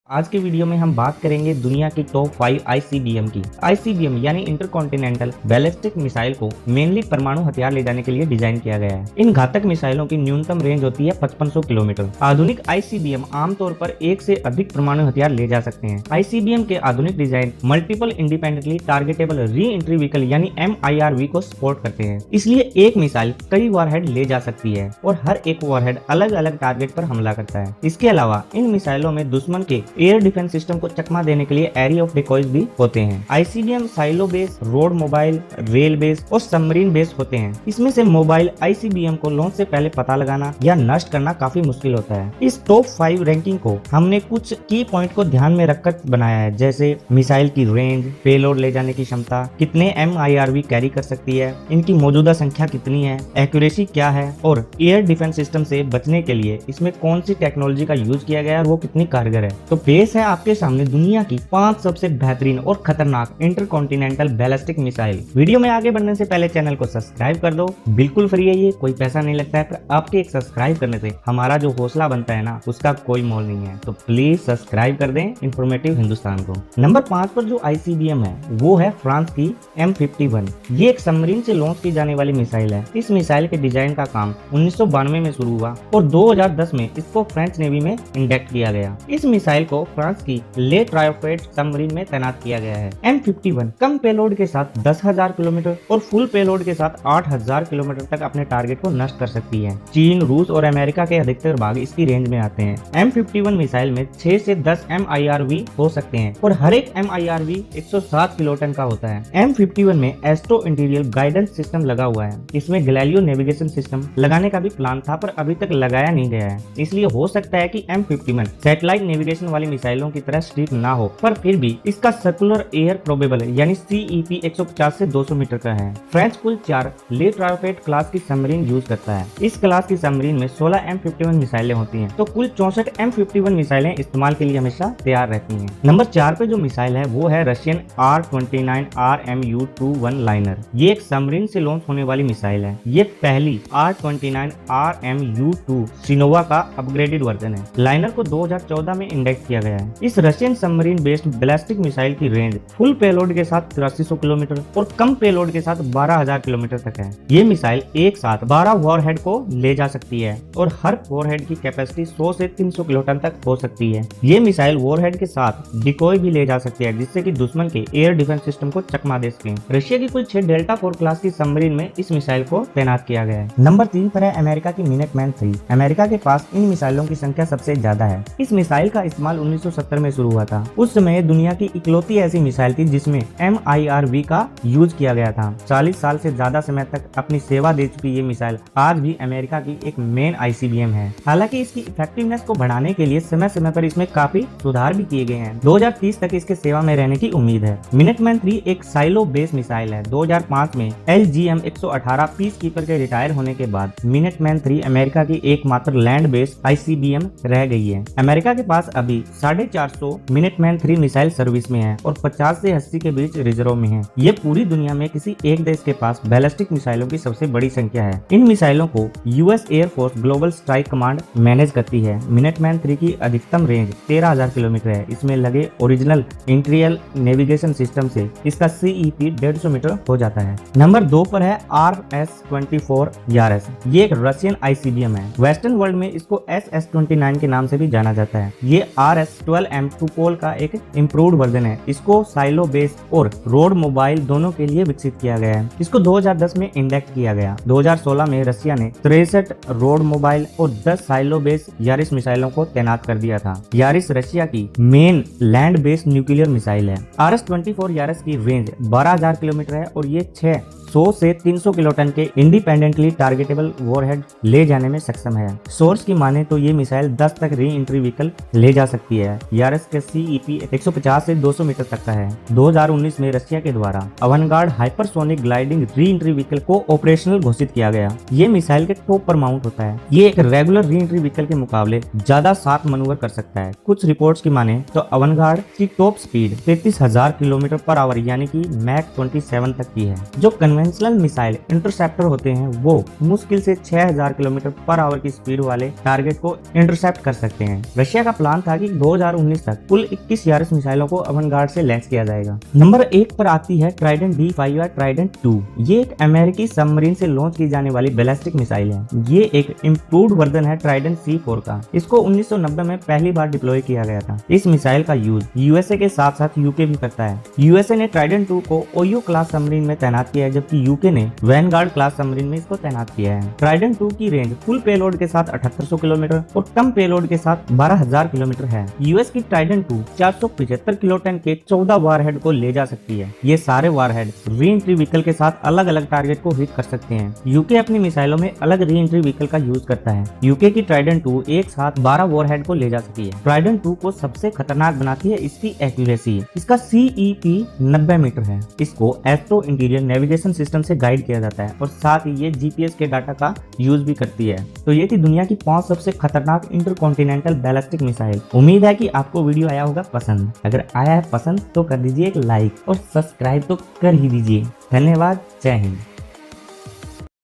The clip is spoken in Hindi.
आज के वीडियो में हम बात करेंगे दुनिया की टॉप 5 आईसीबीएम की। आईसीबीएम यानी इंटरकॉन्टिनेंटल बैलिस्टिक मिसाइल को मेनली परमाणु हथियार ले जाने के लिए डिजाइन किया गया है। इन घातक मिसाइलों की न्यूनतम रेंज होती है 5500 किलोमीटर। आधुनिक आईसीबीएम आमतौर पर एक से अधिक परमाणु हथियार ले जा सकते हैं। आईसीबीएम के आधुनिक डिजाइन मल्टीपल इंडिपेंडेंटली टारगेटेबल री एंट्री व्हीकल यानी MIRV को सपोर्ट करते हैं। इसलिए एक मिसाइल कई वॉरहेड ले जा सकती है और हर एक वॉरहेड अलग अलग टारगेट पर हमला करता है। इसके अलावा इन मिसाइलों में दुश्मन के एयर डिफेंस सिस्टम को चकमा देने के लिए एरिया ऑफ डिकॉयज भी होते हैं। ICBM silo base, road mobile, rail base और सबमरीन बेस होते हैं। इसमें से मोबाइल आईसीबीएम को लॉन्च से पहले पता लगाना या नष्ट करना काफी मुश्किल होता है। इस टॉप 5 रैंकिंग को हमने कुछ की पॉइंट को ध्यान में रखकर बनाया है, जैसे मिसाइल की रेंज, पेलोड ले जाने की क्षमता, कितने MIRV कैरी कर सकती है, इनकी मौजूदा संख्या कितनी है, एक्यूरेसी क्या है और एयर डिफेंस सिस्टम से बचने के लिए इसमें कौन सी टेक्नोलॉजी का यूज किया गया है और वो कितनी कारगर है। तो पेश है आपके सामने दुनिया की 5 सबसे बेहतरीन और खतरनाक इंटरकॉन्टिनेंटल बैलिस्टिक मिसाइल। वीडियो में आगे बढ़ने से पहले चैनल को सब्सक्राइब कर दो, बिल्कुल फ्री है, ये कोई पैसा नहीं लगता है, पर आपके एक सब्सक्राइब करने से हमारा जो हौसला बनता है ना, उसका कोई मोल नहीं है। तो प्लीज सब्सक्राइब कर दें इंफॉर्मेटिव हिंदुस्तान को। नंबर 5 पर जो आईसीबीएम है वो है फ्रांस की M51। ये एक सबमरीन से लॉन्च की जाने वाली मिसाइल है। इस मिसाइल के डिजाइन का काम 1992 में शुरू हुआ और 2010 में इसको फ्रेंच नेवी में इंडेक्ट किया गया। इस मिसाइल को फ्रांस की ले ट्रायोफेट सबमरीन में तैनात किया गया है। M51 कम पेलोड के साथ 10,000 किलोमीटर और फुल पेलोड के साथ 8,000 किलोमीटर तक अपने टारगेट को नष्ट कर सकती है। चीन, रूस और अमेरिका के अधिकतर भाग इसकी रेंज में आते हैं। M51 मिसाइल में 6 से 10 MIRV हो सकते हैं और हर एक MIRV 107 किलोटन का होता है। M51 में एस्ट्रो इंटीरियर गाइडेंस सिस्टम लगा हुआ है। इसमें गैलीलियो नेविगेशन सिस्टम लगाने का भी प्लान था, पर अभी तक लगाया नहीं गया है। इसलिए हो सकता है कि M51 सैटेलाइट नेविगेशन वाली मिसाइलों की तरह स्ट्रीट ना हो, पर फिर भी इसका सर्कुलर एयर प्रोबेबल यानी CEP 150 से 200 मीटर का है। फ्रेंच कुल 4 ले ट्रायोफेट क्लास की सबमरीन यूज करता है। इस क्लास की सबमरीन में 16 M51 मिसाइलें होती हैं, तो कुल 64 M51 मिसाइलें इस्तेमाल के लिए हमेशा तैयार रहती हैं। नंबर 4 पे जो मिसाइल है वो है रशियन R-29 RMU-21 लाइनर। ये एक सबमरीन से लॉन्च होने वाली मिसाइल है। ये पहली R-29 RMU-2 सिनोवा का अपग्रेडेड वर्जन है। लाइनर को 2014 में इंडेक्ट किया गया है। इस Russian submarine based ballistic missile की रेंज फुल पेलोड के साथ 8300 किलोमीटर और कम पेलोड के साथ 12,000 किलोमीटर तक है। ये मिसाइल एक साथ 12 वॉरहेड को ले जा सकती है और हर वॉरहेड की कैपेसिटी 100 से 300 किलोटन तक हो सकती है। ये मिसाइल वॉरहेड के साथ डिकॉय भी ले जा सकती है, जिससे कि दुश्मन के एयर डिफेंस सिस्टम को चकमा दे सके। रशिया की कुल 6 डेल्टा 4 क्लास की सबमरीन में इस मिसाइल को तैनात किया गया है। नंबर 3 पर है अमेरिका की मिनटमैन 3। अमेरिका के पास इन मिसाइलों की संख्या सबसे ज्यादा है। इस मिसाइल का इस्तेमाल 1970 में शुरू हुआ था। उस समय दुनिया की इकलौती ऐसी मिसाइल थी जिसमें MIRV का यूज किया गया था। 40 साल से ज्यादा समय तक अपनी सेवा दे चुकी ये मिसाइल आज भी अमेरिका की एक मेन आईसीबीएम है। हालांकि इसकी इफेक्टिवनेस को बढ़ाने के लिए समय समय पर इसमें काफी सुधार भी किए गए हैं। 2030 तक इसके सेवा में रहने की उम्मीद है। मिनटमैन 3 एक साइलो बेस मिसाइल है। 2005 में LGM 118 पीस कीपर के रिटायर होने के बाद मिनटमैन 3 अमेरिका की एकमात्र लैंड बेस्ड आईसीबीएम रह गई है। अमेरिका के पास अभी 450 मिनटमैन 3 मिसाइल सर्विस में है और 50 से 80 के बीच रिजर्व में है। ये पूरी दुनिया में किसी एक देश के पास बैलिस्टिक मिसाइलों की सबसे बड़ी संख्या है। इन मिसाइलों को US air force global strike command manage करती है। मिनटमैन 3 की अधिकतम रेंज 13,000 किलोमीटर है। इसमें लगे ओरिजिनल इंटीरियर नेविगेशन सिस्टम से इसका CEP 150 मीटर हो जाता है। नंबर 2 पर है RS-24 यारस। ये एक रशियन आईसीबीएम है। वेस्टर्न वर्ल्ड में इसको SS-29 के नाम से भी जाना जाता है। ये RS-12M टूपोल का एक इम्प्रूव्ड वर्जन है। इसको साइलो बेस और रोड मोबाइल दोनों के लिए विकसित किया गया है। इसको 2010 में इंडेक्ट किया गया। 2016 में रशिया ने 63 रोड मोबाइल और 10 साइलो बेस यारिस मिसाइलों को तैनात कर दिया था। यारिस रशिया की main land based nuclear missile है। RS-24 यारिस की रेंज 12,000 किलोमीटर है और ये 100 से 300 किलोटन के इंडिपेंडेंटली टारगेटेबल वॉरहेड ले जाने में सक्षम है। सोर्स की माने तो ये मिसाइल 10 तक री एंट्री व्हीकल ले जा सकती है। यारिस के CEP 150 से 200 मीटर तक का है। 2019 में रशिया के द्वारा Avangard hypersonic gliding re entry vehicle को ऑपरेशनल घोषित किया गया। ये मिसाइल के टॉप पर माउंट होता है। ये एक रेगुलर री एंट्री व्हीकल के मुकाबले ज्यादा साथ मनूवर कर सकता है। कुछ रिपोर्ट्स की माने तो अवनगार्ड की top speed 33,000 kilometre per hour यानी कि मैक 27 तक की है, जो कन्वेंशनल मिसाइल इंटरसेप्टर होते हैं वो मुश्किल से 6000 किलोमीटर पर आवर की स्पीड वाले टारगेट को इंटरसेप्ट कर सकते हैं। रशिया का प्लान था कि 2019 तक कुल 21 यारिस मिसाइलों को अवनगार्ड से लॉन्च किया जाएगा। नंबर 1 पर आती है ट्राइडेंट D5 या ट्राइडेंट 2। ये एक अमेरिकी सबमरीन से लॉन्च की जाने वाली बैलिस्टिक मिसाइल है। ये एक इम्प्रूव्ड वर्जन है ट्राइडेंट C4 का। इसको 1990 में पहली बार डिप्लॉय किया गया था। इस मिसाइल का यूज यूएसए के साथ साथ यूके भी करता है। यूएसए ने ट्राइडेंट 2 को ओयो क्लास सबमरीन में तैनात किया है, जबकि यूके ने वैनगार्ड क्लास सबमरीन में इसको तैनात किया है। ट्राइडेंट 2 की रेंज फुल पेलोड के साथ 7800 किलोमीटर और कम पेलोड के साथ 12000 किलोमीटर है। यूएस की ट्राइडेंट 2 475 किलोटन के 14 वारहेड को ले जा सकती है। ये सारे वारहेड री एंट्री व्हीकल के साथ अलग अलग टारगेट को हिट कर सकते हैं। यूके अपनी मिसाइलों में अलग री एंट्री व्हीकल का यूज करता है। यूके की ट्राइडेंट 2 एक साथ 12 वारहेड को ले जा सकती है। ट्राइडेंट 2 को सबसे खतरनाक बनाती है इसकी एक्यूरेसी। इसका CEP 90 मीटर है। इसको एस्ट्रो इंटीरियर नेविगेशन सिस्टम से गाइड किया जाता है और साथ ही ये GPS के डाटा का यूज भी करती है। तो ये थी दुनिया की 5 सबसे खतरनाक इंटरकॉन्टिनेंटल बैलिस्टिक मिसाइल। उम्मीद है कि आपको वीडियो आया होगा पसंद। अगर आया है पसंद तो कर दीजिए एक लाइक और सब्सक्राइब तो कर ही दीजिए। धन्यवाद। जय हिंद।